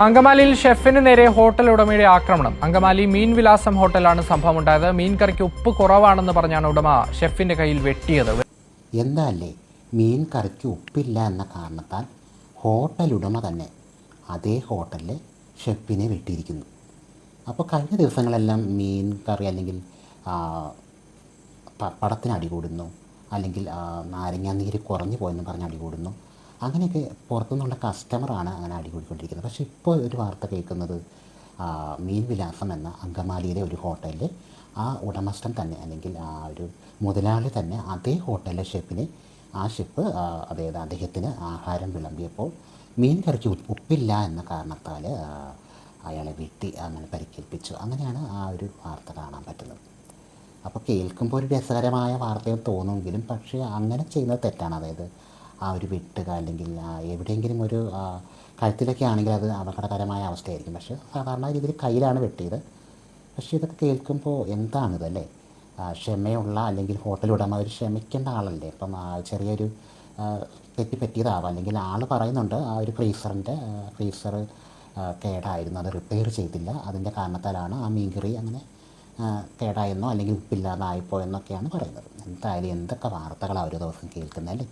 അങ്കമാലിയിൽ ഷെഫിന് നേരെ ഹോട്ടൽ ഉടമയുടെ ആക്രമണം. അങ്കമാലി മീൻ വിലാസം ഹോട്ടലാണ് സംഭവമുണ്ടായത്. മീൻ കറിക്ക് ഉപ്പ് കുറവാണെന്ന് പറഞ്ഞാണ് ഉടമ ഷെഫിന്റെ കയ്യിൽ വെട്ടിയത്. എന്താല്ലേ മീൻ കറിക്ക് ഉപ്പില്ല എന്ന കാരണത്താൽ ഹോട്ടൽ ഉടമ തന്നെ അതേ ഹോട്ടലിലെ ഷെഫിനെ വെട്ടിയിരിക്കുന്നു. അപ്പോൾ കഴിഞ്ഞ ദിവസങ്ങളെല്ലാം മീൻ കറി അല്ലെങ്കിൽ പപ്പടത്തിന് അടികൂടുന്നു, അല്ലെങ്കിൽ നാരങ്ങാനീര് കുറഞ്ഞു പോയെന്ന് പറഞ്ഞ് അടികൂടുന്നു. അങ്ങനെയൊക്കെ പുറത്തുനിന്നുള്ള കസ്റ്റമറാണ് അങ്ങനെ അടികൂടിക്കൊണ്ടിരിക്കുന്നത്. പക്ഷേ ഇപ്പോൾ ഒരു വാർത്ത കേൾക്കുന്നത് മീൻ വിലാസം എന്ന അങ്കമാലിയിലെ ഒരു ഹോട്ടലിൽ ആ ഉടമസ്ഥൻ തന്നെ, അല്ലെങ്കിൽ ആ ഒരു മുതലാളി തന്നെ അതേ ഹോട്ടലിലെ ഷെഫിനെ, ആ ഷെഫ് അതായത് അദ്ദേഹത്തിന് ആഹാരം വിളമ്പിയപ്പോൾ മീൻ കറിക്ക് ഉപ്പില്ല എന്ന കാരണത്താൽ അയാളെ വെട്ടി അങ്ങനെ പരിക്കേൽപ്പിച്ചു. അങ്ങനെയാണ് ആ ഒരു വാർത്ത കാണാൻ പറ്റുന്നത്. അപ്പോൾ കേൾക്കുമ്പോൾ ഒരു രസകരമായ വാർത്തയും തോന്നുമെങ്കിലും പക്ഷേ അങ്ങനെ ചെയ്യുന്നത് തെറ്റാണ്. അതായത് ആ ഒരു വെട്ടുക, അല്ലെങ്കിൽ എവിടെയെങ്കിലും ഒരു കഴുത്തിലൊക്കെ ആണെങ്കിൽ അത് അപകടകരമായ അവസ്ഥയായിരിക്കും. പക്ഷേ സാധാരണ രീതിയിൽ കയ്യിലാണ് വെട്ടിയത്. പക്ഷേ ഇതൊക്കെ കേൾക്കുമ്പോൾ എന്താണിതല്ലേ, ക്ഷമയുള്ള അല്ലെങ്കിൽ ഹോട്ടൽ ഉടമ ഒരു ക്ഷമിക്കേണ്ട ആളല്ലേ. അപ്പം ചെറിയൊരു തെറ്റ് പറ്റിയതാവാം, അല്ലെങ്കിൽ ആൾ പറയുന്നുണ്ട് ആ ഒരു ഫ്രീസർ കേടായിരുന്നു, അത് റിപ്പയർ ചെയ്തില്ല, അതിൻ്റെ കാരണത്താലാണ് ആ മീൻകറി അങ്ങനെ കേടായെന്നോ അല്ലെങ്കിൽ ഉപ്പില്ലാതായിപ്പോയെന്നൊക്കെയാണ് പറയുന്നത്. എന്തായാലും എന്തൊക്കെ വാർത്തകളാണ് ഒരു ദിവസം കേൾക്കുന്നത് അല്ലേ.